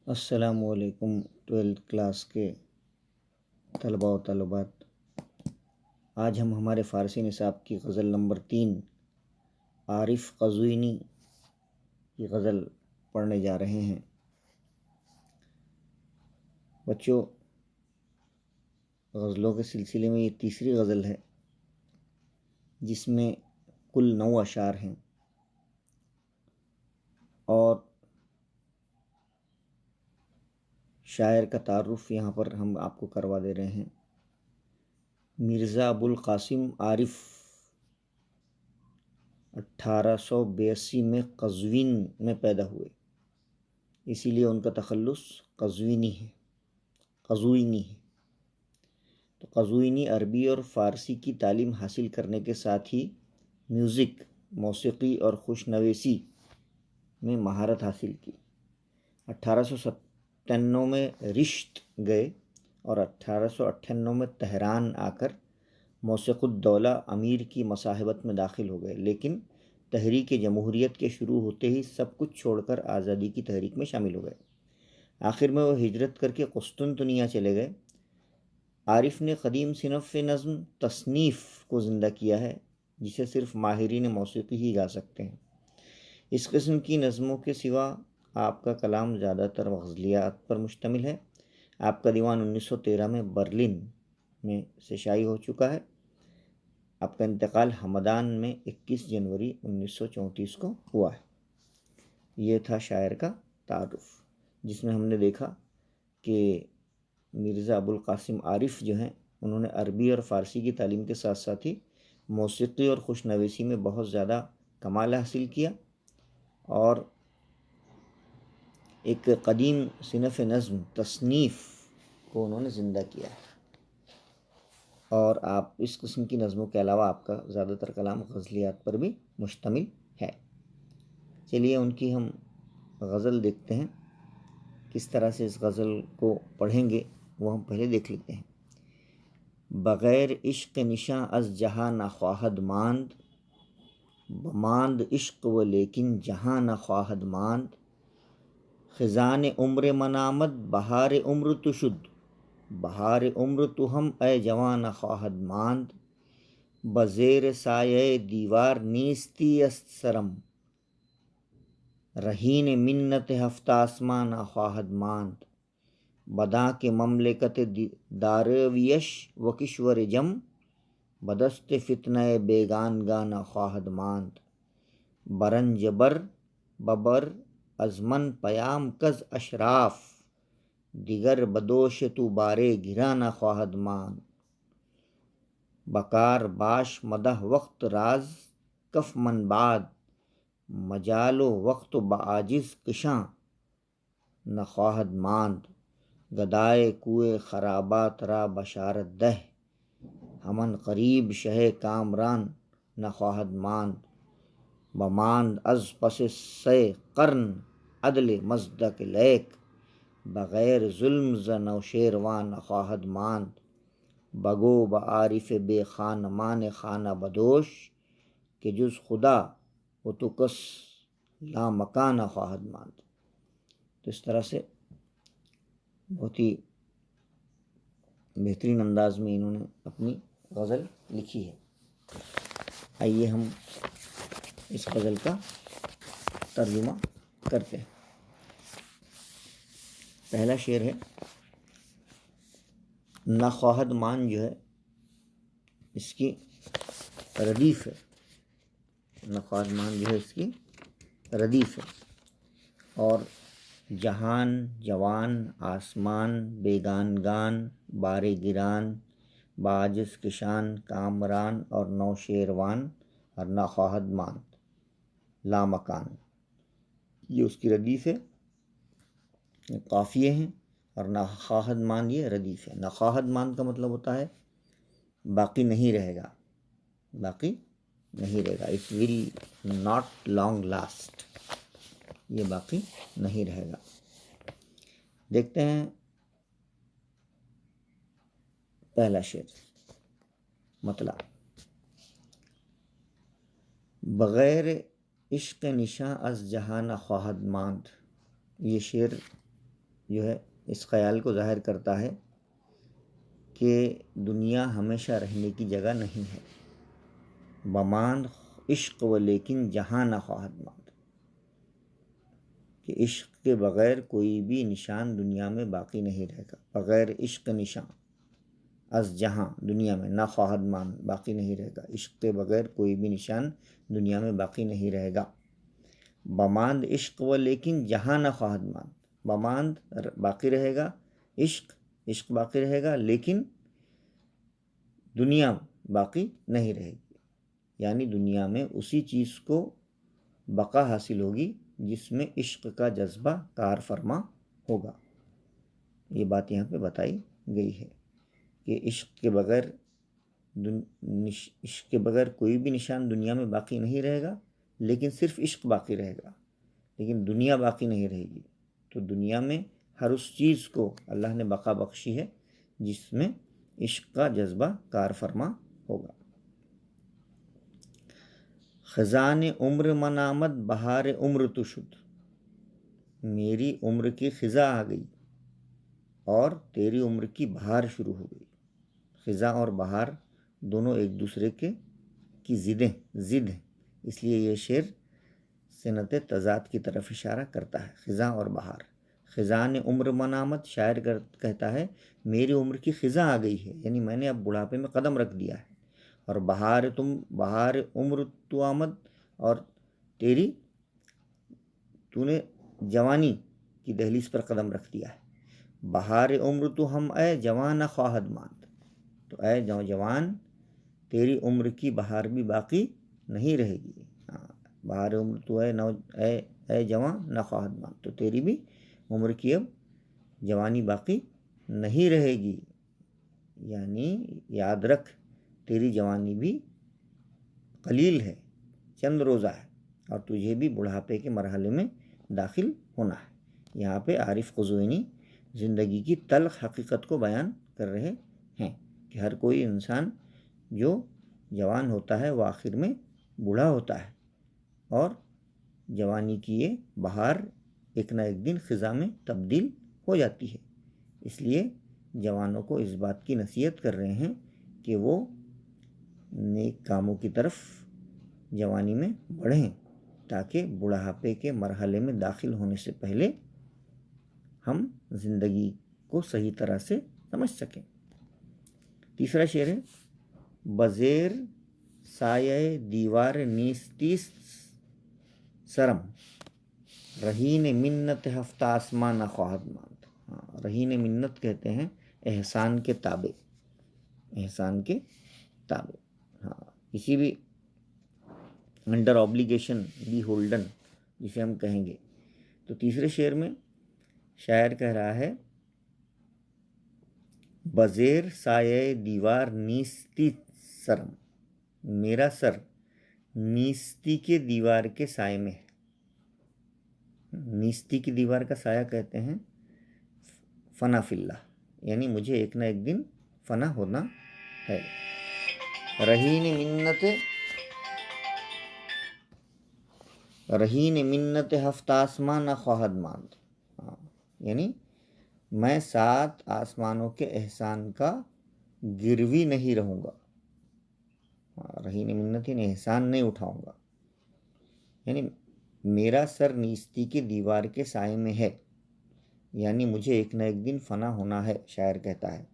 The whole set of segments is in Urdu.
السلام علیکم 12th کلاس کے طلباء و طالبات، آج ہم ہمارے فارسی نصاب کی غزل نمبر 3 عارف قزوینی کی غزل پڑھنے جا رہے ہیں۔ بچوں، غزلوں کے سلسلے میں یہ تیسری غزل ہے جس میں کل 9 اشعار ہیں، اور شاعر کا تعارف یہاں پر ہم آپ کو کروا دے رہے ہیں۔ مرزا ابو القاسم عارف 1882 میں قزوین میں پیدا ہوئے، اسی لیے ان کا تخلص قزوینی ہے۔ تو قزوینی عربی اور فارسی کی تعلیم حاصل کرنے کے ساتھ ہی میوزک، موسیقی اور خوش نویسی میں مہارت حاصل کی۔ 1897 میں رشت گئے اور 1898 میں تہران آ کر موسیقی الدولہ امیر کی مصاحبت میں داخل ہو گئے، لیکن تحریک جمہوریت کے شروع ہوتے ہی سب کچھ چھوڑ کر آزادی کی تحریک میں شامل ہو گئے۔ آخر میں وہ ہجرت کر کے قسطنطنیہ چلے گئے۔ عارف نے قدیم صنف نظم تصنیف کو زندہ کیا ہے، جسے صرف ماہرین موسیقی ہی گا سکتے ہیں۔ اس قسم کی نظموں کے سوا آپ کا کلام زیادہ تر غزلیات پر مشتمل ہے۔ آپ کا دیوان 1913 میں برلن میں سے شائع ہو چکا ہے۔ آپ کا انتقال ہمدان میں 21 جنوری 1934 کو ہوا ہے۔ یہ تھا شاعر کا تعارف، جس میں ہم نے دیکھا کہ مرزا ابو القاسم عارف جو ہیں، انہوں نے عربی اور فارسی کی تعلیم کے ساتھ ساتھ ہی موسیقی اور خوش نویسی میں بہت زیادہ کمال حاصل کیا، اور ایک قدیم صنف نظم تصنیف کو انہوں نے زندہ کیا ہے۔ اور آپ اس قسم کی نظموں کے علاوہ آپ کا زیادہ تر کلام غزلیات پر بھی مشتمل ہے۔ چلیے ان کی ہم غزل دیکھتے ہیں، کس طرح سے اس غزل کو پڑھیں گے وہ ہم پہلے دیکھ لیتے ہیں۔ بغیر عشق نشاں از جہاں نہ خواہد ماند، بماند عشق و لیکن جہاں نہ خواہد ماند، خزان عمر من آمد بہار عمر تو شد، بہار عمر تو ہم اے جواں نہ خواہد ماند، بزیر سایہ دیوار نیستی است سرم، رہین منت ہفت آسماں نہ خواہد ماند، بداں کے مملکت دارویش و کشور جم، بدست فتنہ بیگانگاں نہ خواہد ماند، برنج بر ببر از من پیام کز اشراف، دیگر بدوش تو بارے گراں نہ خواہد ماند، بکار باش مدح وقت راز کف من بعد، مجال و وقت بعاجز کشاں نہ خواہد ماند، گدائے کوئے خرابات را بشارت دہ، ہمن قریب شہ کامران نہ خواہد ماند، بماند از پس سہ قرن عدل مزدک لیک، بغیر ظلم ز نوشیروان نہ خواہد ماند، بگو بعارف بے خانمان خانہ بدوش، کہ جز خدا و تو کس لامکان نہ خواہد ماند۔ تو اس طرح سے بہت ہی بہترین انداز میں انہوں نے اپنی غزل لکھی ہے۔ آئیے ہم اس غزل کا ترجمہ کرتے ہیں۔ پہلا شعر ہے، نہ خواہد مان جو ہے اس کی ردیف ہے، نہ خواہد مان جو ہے اس کی ردیف ہے، اور جہان، جوان، آسمان، بیگانگان، بار گران، بعاجز کشان، کامران اور نوشیروان اور نہ خواہد ماند، لامکان، یہ اس کی ردیف ہے، قافیے ہیں، اور نہ خواہد مان یہ ردیف ہے۔ نہ خواہد مان کا مطلب ہوتا ہے باقی نہیں رہے گا، باقی نہیں رہے گا، it will not long last, یہ باقی نہیں رہے گا۔ دیکھتے ہیں پہلا شعر، مطلع، بغیر عشق نشاں از جہاں نہ خواہد ماند۔ یہ شعر جو ہے اس خیال کو ظاہر کرتا ہے کہ دنیا ہمیشہ رہنے کی جگہ نہیں ہے۔ بماند عشق و لیکن جہاں نہ خواہد ماند، کہ عشق کے بغیر کوئی بھی نشان دنیا میں باقی نہیں رہے گا۔ بغیر عشق نشان از جہاں دنیا میں نہ خواہد ماند باقی نہیں رہے گا، عشق کے بغیر کوئی بھی نشان دنیا میں باقی نہیں رہے گا۔ بماند عشق و لیکن جہاں نہ خواہد ماند، بماند باقی رہے گا عشق باقی رہے گا، لیکن دنیا باقی نہیں رہے گی، یعنی دنیا میں اسی چیز کو بقا حاصل ہوگی جس میں عشق کا جذبہ کار فرما ہوگا۔ یہ بات یہاں پہ بتائی گئی ہے کہ عشق کے بغیر کوئی بھی نشان دنیا میں باقی نہیں رہے گا، لیکن صرف عشق باقی رہے گا، لیکن دنیا باقی نہیں رہے گی۔ تو دنیا میں ہر اس چیز کو اللہ نے بقا بخشی ہے جس میں عشق کا جذبہ کار فرما ہوگا۔ خزان عمر من آمد بہار عمر تو شد، میری عمر کی خزاں آ گئی اور تیری عمر کی بہار شروع ہو گئی۔ خزاں اور بہار دونوں ایک دوسرے کی ضد ہیں، اس لیے یہ شعر صنعت تضاد کی طرف اشارہ کرتا ہے۔ خزاں اور بہار، خزان عمر من آمد، شاعر کہتا ہے میری عمر کی خزاں آ گئی ہے، یعنی میں نے اب بڑھاپے میں قدم رکھ دیا ہے۔ اور بہار عمر تو آمد، اور تو نے جوانی کی دہلیز پر قدم رکھ دیا ہے۔ بہار عمر تو ہم اے جوان نہ خواہد ماند، تو اے جوان تیری عمر کی بہار بھی باقی نہیں رہے گی۔ بہار عمر تو اے جوان نہ خواہد ماند، تو تیری بھی عمر کی اب جوانی باقی نہیں رہے گی، یعنی یاد رکھ تیری جوانی بھی قلیل ہے، چند روزہ ہے، اور تجھے بھی بڑھاپے کے مرحلے میں داخل ہونا ہے۔ یہاں پہ عارف قزوینی زندگی کی تلخ حقیقت کو بیان کر رہے ہیں کہ ہر کوئی انسان جو جوان ہوتا ہے وہ آخر میں بوڑھا ہوتا ہے، اور جوانی کی یہ بہار ایک نہ ایک دن خزاں میں تبدیل ہو جاتی ہے۔ اس لیے جوانوں کو اس بات کی نصیحت کر رہے ہیں کہ وہ نیک کاموں کی طرف جوانی میں بڑھیں، تاکہ بڑھاپے کے مرحلے میں داخل ہونے سے پہلے ہم زندگی کو صحیح طرح سے سمجھ سکیں۔ تیسرا شعر ہے، بزیر سایہ دیوار نیستیست سرم، رہین منت ہفتہ آسمان نہ خواہد ماند۔ رہین منت کہتے ہیں احسان کے تابع، احسان کے تابع، کسی بھی انڈر آبلیگیشن بی ہولڈن جسے ہم کہیں گے۔ تو تیسرے شعر میں شاعر کہہ رہا ہے، بزیر سایہ دیوار نیستی سرم، میرا سر نیستی کے دیوار کے سائے میں ہے۔ نیستی کی دیوار کا سایہ کہتے ہیں فنا فی اللہ، یعنی مجھے ایک نہ ایک دن فنا ہونا ہے۔ رہین منت ہفتہ آسمان نہ خواہد ماند، یعنی میں 7 آسمانوں کے احسان کا گروی نہیں رہوں گا۔ رہین منت یعنی احسان نہیں اٹھاؤں گا، یعنی میرا سر نیستی کی دیوار کے سائے میں ہے، یعنی مجھے ایک نہ ایک دن فنا ہونا ہے، شاعر کہتا ہے۔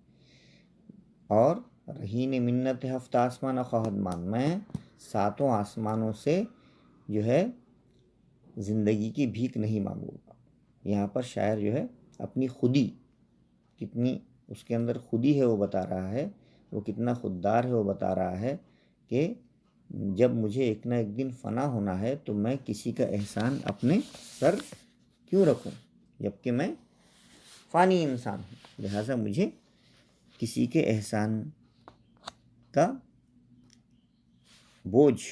اور رہین منت ہفتہ آسمان نہ خواہد ماند، میں 7 آسمانوں سے جو ہے زندگی کی بھیک نہیں مانگوں گا۔ یہاں پر شاعر جو ہے اپنی خودی، کتنی اس کے اندر خودی ہے وہ بتا رہا ہے، وہ کتنا خوددار ہے وہ بتا رہا ہے کہ جب مجھے ایک نہ ایک دن فنا ہونا ہے تو میں کسی کا احسان اپنے سر کیوں رکھوں، جبکہ میں فانی انسان ہوں، لہٰذا مجھے کسی کے احسان کا بوجھ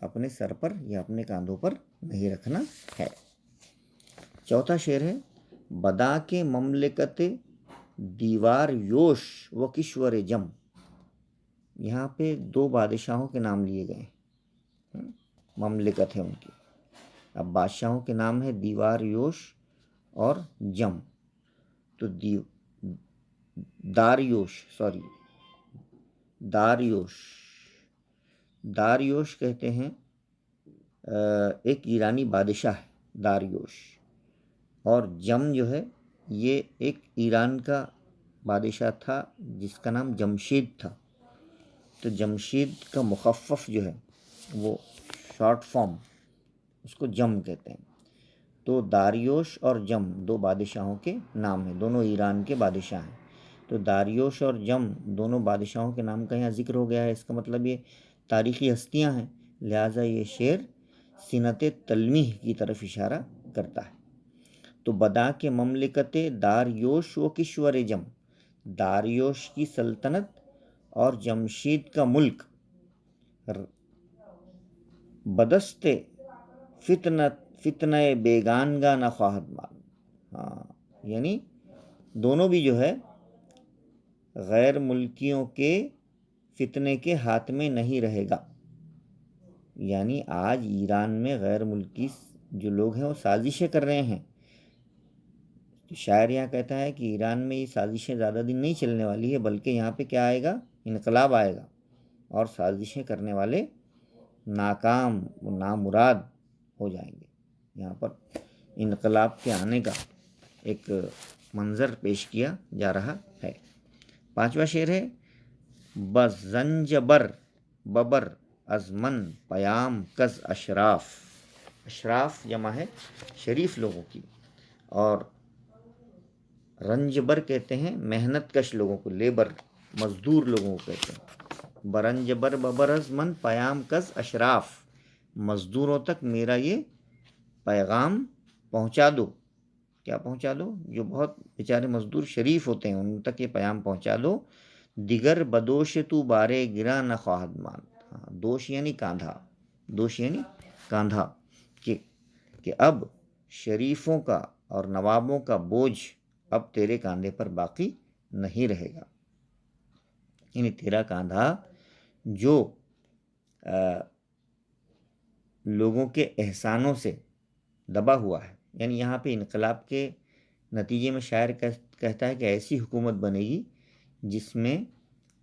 اپنے سر پر یا اپنے کاندھوں پر نہیں رکھنا ہے۔ چوتھا شعر ہے، بدا کے مملکت دیوار یوش و کشور جم، یہاں پہ 2 بادشاہوں کے نام لیے گئے ہیں، مملکت ہے ان کی۔ اب بادشاہوں کے نام ہے دیوار یوش اور جم۔ تو داریوش کہتے ہیں ایک ایرانی بادشاہ ہے داریوش، اور جم جو ہے یہ ایک ایران کا بادشاہ تھا جس کا نام جمشید تھا. تو جمشید کا مخفف جو ہے وہ شارٹ فارم اس کو جم کہتے ہیں. تو داریوش اور جم دو بادشاہوں کے نام ہیں، دونوں ایران کے بادشاہ ہیں. تو داریوش اور جم دونوں بادشاہوں کے نام کا یہاں ذکر ہو گیا ہے. اس کا مطلب یہ تاریخی ہستیاں ہیں، لہٰذا یہ شعر سنت تلمیح کی طرف اشارہ کرتا ہے. تو بدا کے مملکت داریوش و کشور جم، داریوش کی سلطنت اور جمشید کا ملک بدست فتنہ بیگانگا نہ خواہد مال. یعنی دونوں بھی جو ہے غیر ملکیوں کے فتنے کے ہاتھ میں نہیں رہے گا. یعنی آج ایران میں غیر ملکی جو لوگ ہیں وہ سازشیں کر رہے ہیں. شاعر یہاں کہتا ہے کہ ایران میں یہ سازشیں زیادہ دن نہیں چلنے والی ہے، بلکہ یہاں پہ کیا آئے گا، انقلاب آئے گا، اور سازشیں کرنے والے ناکام و نامراد ہو جائیں گے. یہاں پر انقلاب کے آنے کا ایک منظر پیش کیا جا رہا ہے. پانچواں شعر ہے بزنج ببر از من پیام کز اشراف. اشراف جمع ہے شریف لوگوں کی، اور رنج بر کہتے ہیں محنت کش لوگوں کو، لیبر مزدور لوگوں کو کہتے ہیں. برنج بر ببر از من پیام کز اشراف، مزدوروں تک میرا یہ پیغام پہنچا دو. کیا پہنچا دو؟ جو بہت بیچارے مزدور شریف ہوتے ہیں ان تک یہ پیام پہنچا دو. دیگر بدوش تو بارے گرا نہ خواہد مان. دوش یعنی کاندھا، دوش یعنی کاندھا، کہ اب شریفوں کا اور نوابوں کا بوجھ اب تیرے کاندھے پر باقی نہیں رہے گا. یعنی تیرا کاندھا جو لوگوں کے احسانوں سے دبا ہوا ہے. یعنی یہاں پہ انقلاب کے نتیجے میں شاعر کہتا ہے کہ ایسی حکومت بنے گی جس میں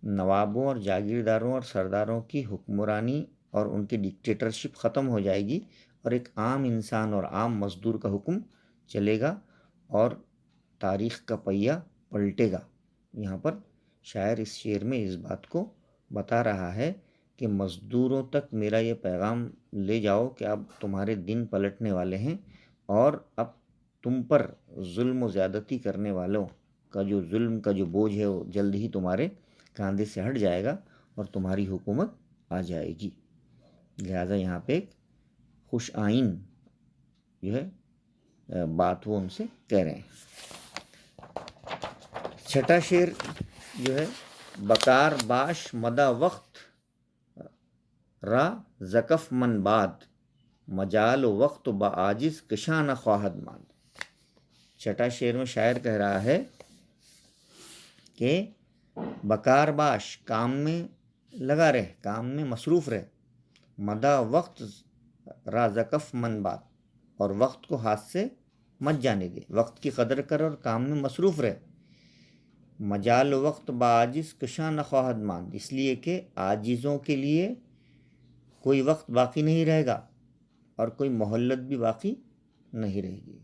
نوابوں اور جاگیرداروں اور سرداروں کی حکمرانی اور ان کی ڈکٹیٹرشپ ختم ہو جائے گی، اور ایک عام انسان اور عام مزدور کا حکم چلے گا اور تاریخ کا پہیہ پلٹے گا. یہاں پر شاعر اس شعر میں اس بات کو بتا رہا ہے کہ مزدوروں تک میرا یہ پیغام لے جاؤ کہ اب تمہارے دن پلٹنے والے ہیں، اور اب تم پر ظلم و زیادتی کرنے والوں کا جو ظلم کا جو بوجھ ہے وہ جلد ہی تمہارے کاندھے سے ہٹ جائے گا اور تمہاری حکومت آ جائے گی. لہٰذا یہاں پہ ایک خوش آئین جو ہے بات وہ ان سے کہہ رہے ہیں. چھٹا شعر جو ہے بکار باش مدا وقت را زکف من باد مجال و وقت بعاجز کشان خواہد ماند. چھٹا شعر میں شاعر کہہ رہا ہے کہ بکار باش، کام میں لگا رہے، کام میں مصروف رہے، مدا وقت را زکف من باد، اور وقت کو ہاتھ سے مت جانے دے، وقت کی قدر کر اور کام میں مصروف رہے. مجال وقت بعاجز کشاں نہ خواہد ماند، اس لیے کہ عاجزوں کے لیے کوئی وقت باقی نہیں رہے گا اور کوئی مہلت بھی باقی نہیں رہے گی.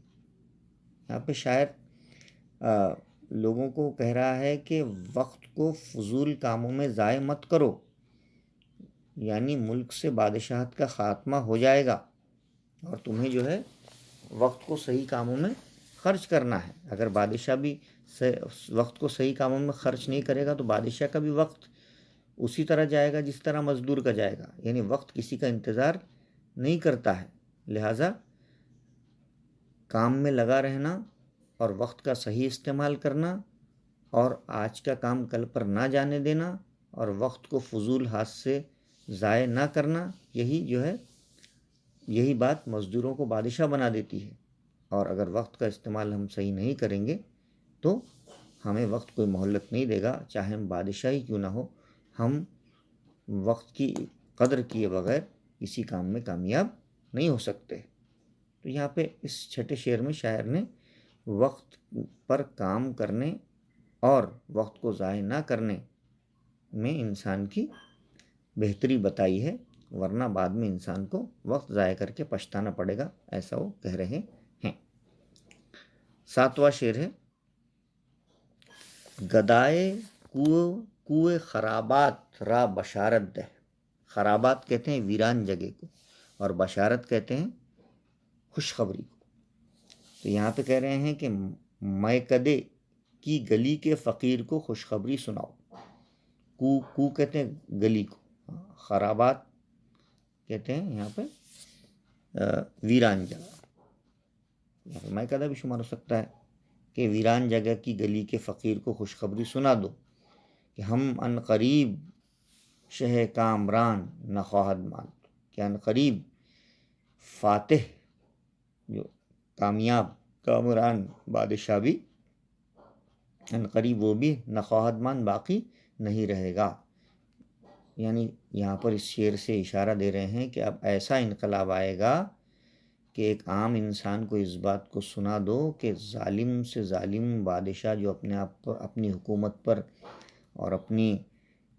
یہاں پہ شاعر لوگوں کو کہہ رہا ہے کہ وقت کو فضول کاموں میں ضائع مت کرو. یعنی ملک سے بادشاہت کا خاتمہ ہو جائے گا اور تمہیں جو ہے وقت کو صحیح کاموں میں خرچ کرنا ہے. اگر بادشاہ بھی وقت کو صحیح کاموں میں خرچ نہیں کرے گا تو بادشاہ کا بھی وقت اسی طرح جائے گا جس طرح مزدور کا جائے گا. یعنی وقت کسی کا انتظار نہیں کرتا ہے، لہٰذا کام میں لگا رہنا اور وقت کا صحیح استعمال کرنا اور آج کا کام کل پر نہ جانے دینا اور وقت کو فضول ہاتھ سے ضائع نہ کرنا، یہی جو ہے یہی بات مزدوروں کو بادشاہ بنا دیتی ہے. اور اگر وقت کا استعمال ہم صحیح نہیں کریں گے تو ہمیں وقت کوئی مہلت نہیں دے گا، چاہے ہم بادشاہ ہی کیوں نہ ہو. ہم وقت کی قدر کیے بغیر کسی کام میں کامیاب نہیں ہو سکتے. تو یہاں پہ اس چھٹے شعر میں شاعر نے وقت پر کام کرنے اور وقت کو ضائع نہ کرنے میں انسان کی بہتری بتائی ہے، ورنہ بعد میں انسان کو وقت ضائع کر کے پچھتانا پڑے گا، ایسا وہ کہہ رہے ہیں۔ 7واں شعر ہے، گدائے کوئے خرابات را بشارت دہ۔ خرابات کہتے ہیں ویران جگہ کو، اور بشارت کہتے ہیں خوشخبری کو۔ تو یہاں پہ کہہ رہے ہیں کہ میکدے کی گلی کے فقیر کو خوشخبری سناؤ۔ کو کہتے ہیں گلی کو، خرابات کہتے ہیں یہاں پہ ویران جگہ، میکدہ بھی شمار ہو سکتا ہے کہ ویران جگہ کی گلی کے فقیر کو خوشخبری سنا دو کہ ہم ان قریب شہ کامران نخواہد ماند، کہ ان قریب فاتح جو کامیاب کامران بادشاہ بھی ان قریب وہ بھی نخواہد ماند باقی نہیں رہے گا۔ یعنی یہاں پر اس شعر سے اشارہ دے رہے ہیں کہ اب ایسا انقلاب آئے گا کہ ایک عام انسان کو اس بات کو سنا دو کہ ظالم سے ظالم بادشاہ جو اپنے آپ پر، اپنی حکومت پر اور اپنی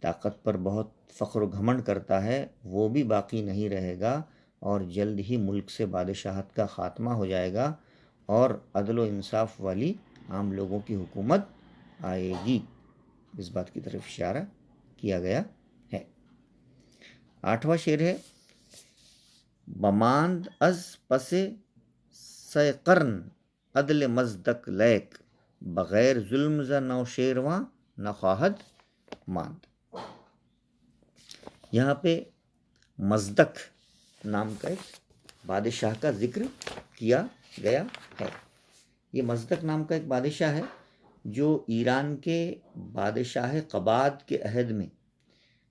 طاقت پر بہت فخر و گھمنڈ کرتا ہے، وہ بھی باقی نہیں رہے گا، اور جلد ہی ملک سے بادشاہت کا خاتمہ ہو جائے گا اور عدل و انصاف والی عام لوگوں کی حکومت آئے گی۔ اس بات کی طرف اشارہ کیا گیا ہے۔ 8واں شعر ہے، بماند از پس سہ قرن عدل مزدک لیک، بغیر ظلم ز نوشیرواں نخواہد ماند۔ یہاں پہ مزدک نام کا ایک بادشاہ کا ذکر کیا گیا ہے۔ یہ مزدک نام کا ایک بادشاہ ہے جو ایران کے بادشاہ قباد کے عہد میں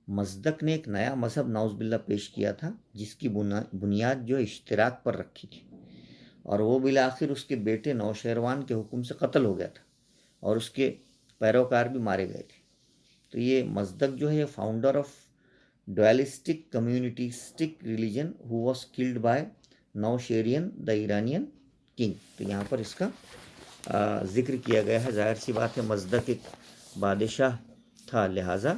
مزدک نے ایک نیا مذہب نعوذ باللہ پیش کیا تھا، جس کی بنیاد جو اشتراک پر رکھی تھی، اور وہ بالآخر اس کے بیٹے نوشیروان کے حکم سے قتل ہو گیا تھا اور اس کے پیروکار بھی مارے گئے تھے۔ تو یہ مزدک جو ہے founder of dualistic communistic religion who was killed by Nausherwan the Iranian king. تو یہاں پر اس کا ذکر کیا گیا ہے۔ ظاہر سی بات ہے مزدک ایک بادشاہ تھا، لہٰذا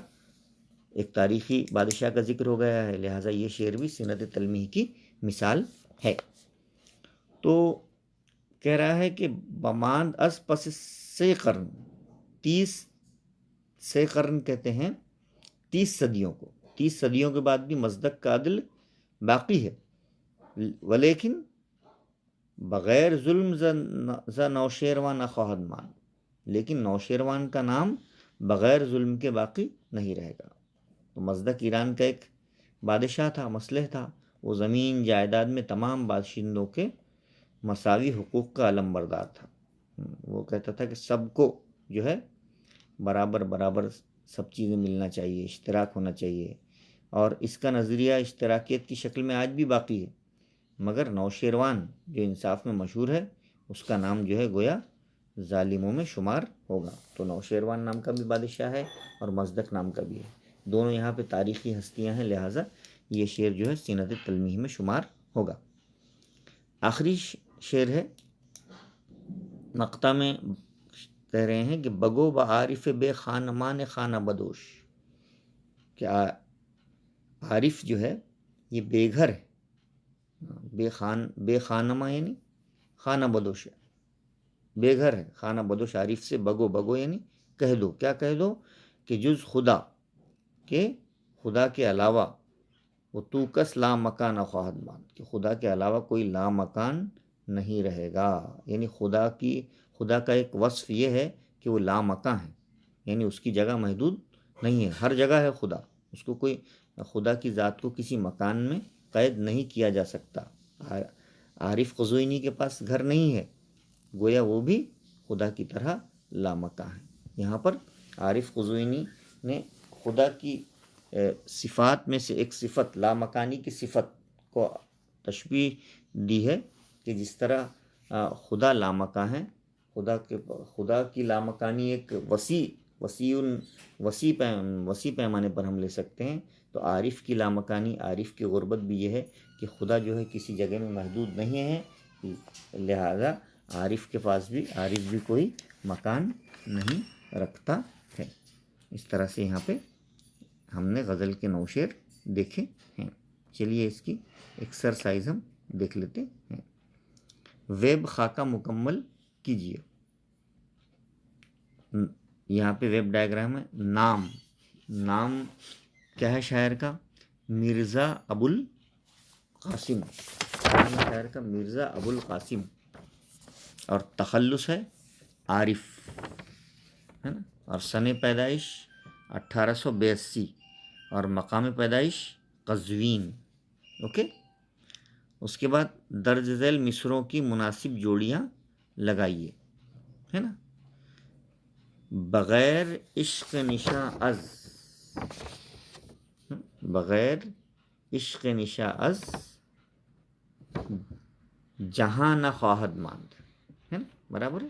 ایک تاریخی بادشاہ کا ذکر ہو گیا ہے، لہٰذا یہ شعر بھی سنت تلمیح کی مثال ہے۔ تو کہہ رہا ہے کہ بماند از پس سے قرن، 30 قرن کہتے ہیں 30 صدیوں کو، 30 صدیوں کے بعد بھی مزدک کا عدل باقی ہے، ولیکن بغیر ظلم ز نوشیروان نخواہد ماند، لیکن نوشیروان کا نام بغیر ظلم کے باقی نہیں رہے گا۔ تو مزدک ایران کا ایک بادشاہ تھا، مصلح تھا، وہ زمین جائیداد میں تمام باشندوں کے مساوی حقوق کا علم بردار تھا۔ وہ کہتا تھا کہ سب کو جو ہے برابر برابر سب چیزیں ملنا چاہیے، اشتراک ہونا چاہیے، اور اس کا نظریہ اشتراکیت کی شکل میں آج بھی باقی ہے، مگر نوشیروان جو انصاف میں مشہور ہے، اس کا نام جو ہے گویا ظالموں میں شمار ہوگا۔ تو نوشیروان نام کا بھی بادشاہ ہے اور مزدک نام کا بھی ہے، دونوں یہاں پہ تاریخی ہستیاں ہیں، لہٰذا یہ شعر جو ہے سنت تلمیح میں شمار ہوگا۔ آخری شعر ہے، مقطع میں کہہ رہے ہیں کہ بگو بعارف بے خانمان خانہ بدوش، کہ عارف جو ہے یہ بے گھر ہے، بے خانمہ یعنی خانہ بدوش ہے، بے گھر ہے، خانہ بدوش عارف سے بگو، بگو یعنی کہہ دو، کیا کہہ دو کہ جز خدا کہ خدا کے علاوہ وہ تو کس لا مکان خواہد ماند، کہ خدا کے علاوہ کوئی لا مکان نہیں رہے گا۔ یعنی خدا کا ایک وصف یہ ہے کہ وہ لا مکان ہے، یعنی اس کی جگہ محدود نہیں ہے، ہر جگہ ہے خدا، اس کو کوئی، خدا کی ذات کو کسی مکان میں قید نہیں کیا جا سکتا۔ عارف قزوینی کے پاس گھر نہیں ہے، گویا وہ بھی خدا کی طرح لامکاں ہے۔ یہاں پر عارف قزوینی نے خدا کی صفات میں سے ایک صفت لامکانی کی صفت کو تشبیہ دی ہے، کہ جس طرح خدا لامکاں ہے، خدا کی لامکانی ایک وسیع پیمانے پر ہم لے سکتے ہیں، تو عارف کی لامکانی، عارف کی غربت بھی یہ ہے کہ خدا جو ہے کسی جگہ میں محدود نہیں ہے، لہذا عارف کے پاس بھی، عارف بھی کوئی مکان نہیں رکھتا ہے۔ اس طرح سے یہاں پہ ہم نے غزل کے 9 شعر دیکھے ہیں۔ چلیے اس کی ایکسرسائز ہم دیکھ لیتے ہیں۔ ویب خاکہ مکمل کیجیے۔ یہاں پہ ویب ڈائیگرام ہے۔ نام کیا ہے شاعر کا؟ مرزا ابو القاسم، شاعر کا مرزا ابو القاسم، اور تخلص ہے عارف، ہے نا، اور سن پیدائش 1882 اور مقام پیدائش قزوین۔ اوکے، اس کے بعد درج ذیل مصروں کی مناسب جوڑیاں لگائیے، ہے نا۔ بغیر عشق نشاں از، بغیر عشق نشاں از جہاں نہ خواہد ماند، ہے نا، برابر ہے،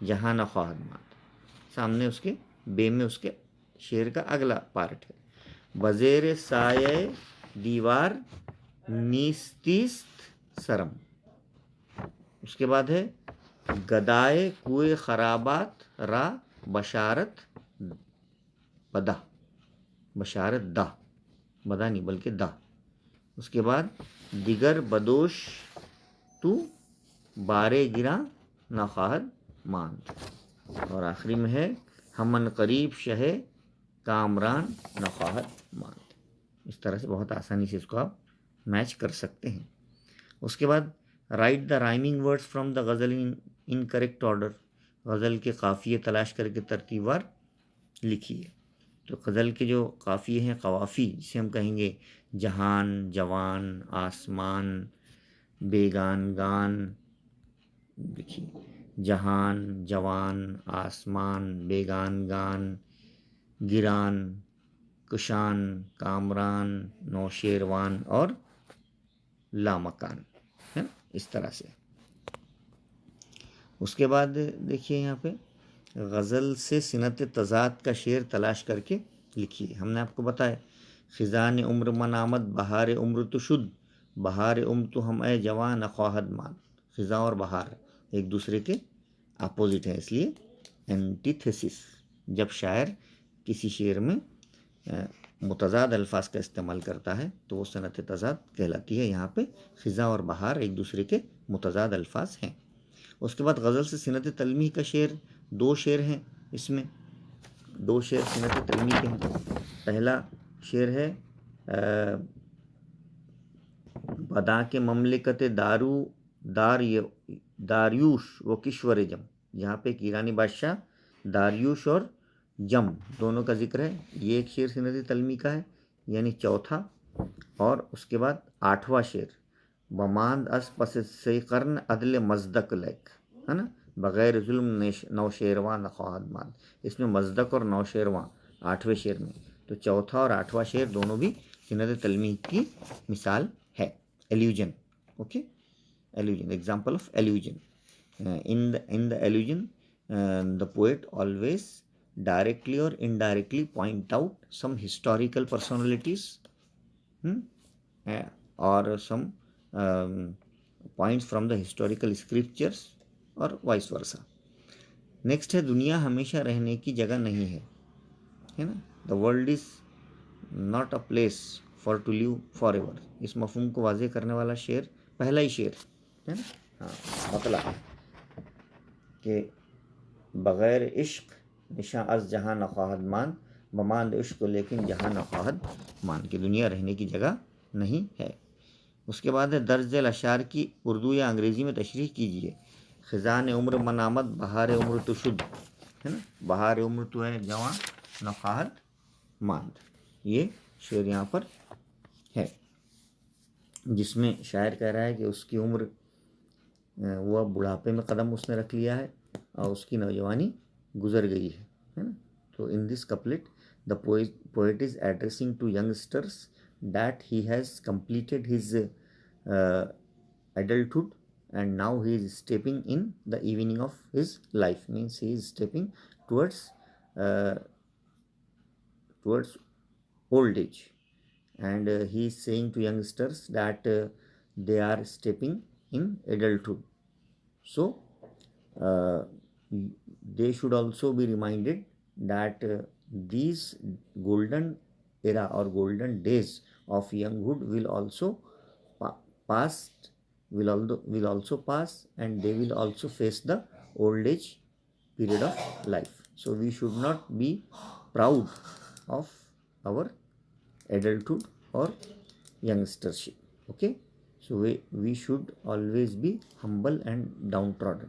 جہاں نہ خواہد ماند۔ سامنے اس کے بے میں اس کے شعر کا اگلا پارٹ ہے۔ بزیر سایہ دیوار نیستیست سرم۔ اس کے بعد ہے گدائے کوئے خرابات را بشارت بدہ، بشارت دہ، بدہ نہیں بلکہ دہ۔ اس کے بعد دیگر بدوش تو بارے گرا نخواہد ماند، اور آخری میں ہے ہمن قریب شہ کامران نخواہد ماند۔ اس طرح سے بہت آسانی سے اس کو آپ میچ کر سکتے ہیں۔ اس کے بعد write the rhyming words from the ghazal in correct order. Ghazal کے قافیے تلاش کر کے ترتیب وار لکھیے۔ تو غزل کے جو قافیے ہیں، قوافی جسے ہم کہیں گے، جہان، جوان، آسمان، بیگان، گان، دیکھیے، جہان، جوان، آسمان، بیگان، گان، گران، کشان، کامران، نوشیروان اور لامکان، ہے نا، اس طرح سے۔ اس کے بعد دیکھیے یہاں پہ غزل سے صنعت تضاد کا شعر تلاش کر کے لکھیے۔ ہم نے آپ کو بتایا خزان عمر من آمد بہار عمر تو شد، بہار عمر تو ہم اے جوان نخواہد مان۔ خزاں اور بہار ایک دوسرے کے اپوزٹ ہیں، اس لیے اینٹیتھیسس۔ جب شاعر کسی شعر میں متضاد الفاظ کا استعمال کرتا ہے تو وہ صنعت تضاد کہلاتی ہے۔ یہاں پہ خزاں اور بہار ایک دوسرے کے متضاد الفاظ ہیں۔ اس کے بعد غزل سے صنعت تلمیح کا شعر 2 شعر ہیں، اس میں 2 شعر صنعت تلمیح کے ہیں۔ پہلا شعر ہے بدا کے مملکت داریوش و کشور جم۔ یہاں پہ ایک ایرانی بادشاہ داریوش اور جم دونوں کا ذکر ہے۔ یہ ایک شعر صنعت تلمیح کا ہے، یعنی چوتھا۔ اور اس کے بعد 8واں شعر بماند از پس سے قرن عدل مزدک لیک، ہے نا، بغیر ظلم نوشیرواں نخواہد ماند۔ اس میں مزدک اور نوشیرواں 8ویں شعر میں، تو چوتھا اور 8واں شعر دونوں بھی صنعت تلمیح کی مثال ہے۔ Illusion, okay, illusion, example of illusion. in the allusion the poet always directly or indirectly point out some historical personalities or some points from the historical scriptures or vice versa. Next ہے دنیا ہمیشہ رہنے کی جگہ نہیں ہے نا، the world is not a place for to live forever۔ اس مفہوم کو واضح کرنے والا شعر پہلا ہی شعر ہے نا، ہاں، مطلب کہ بغیر عشق نشاں از جہاں نخواہد مان، بماند عشق لیکن جہاں نخواہد مان، کی دنیا رہنے کی جگہ نہیں ہے۔ اس کے بعد ہے درج ذیل اشعار کی اردو یا انگریزی میں تشریح کیجیے۔ خزان عمر من آمد بہار عمر تو شد، ہے نا، بہار عمر تو ہے جواں نخواہد ماند۔ یہ شعر یہاں پر ہے جس میں شاعر کہہ رہا ہے کہ اس کی عمر، وہ بڑھاپے میں قدم اس نے رکھ لیا ہے اور اس کی نوجوانی گزر گئی ہے نا۔ تو ان دس couplet the poet is addressing to youngsters that he has completed his adulthood and now he is stepping in the evening of his life, means he is stepping towards old age, and he is saying to youngsters that they are stepping in adulthood, so they should also be reminded that these golden era or golden days of younghood will also past will also pass, and they will also face the old age period of life. So we should not be proud of our adulthood or youngstership. Okay, so we should always be humble and downtrodden.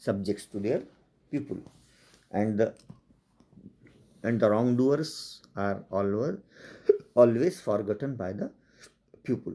subjects, to their people, and the wrongdoers are always forgotten by the people.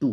2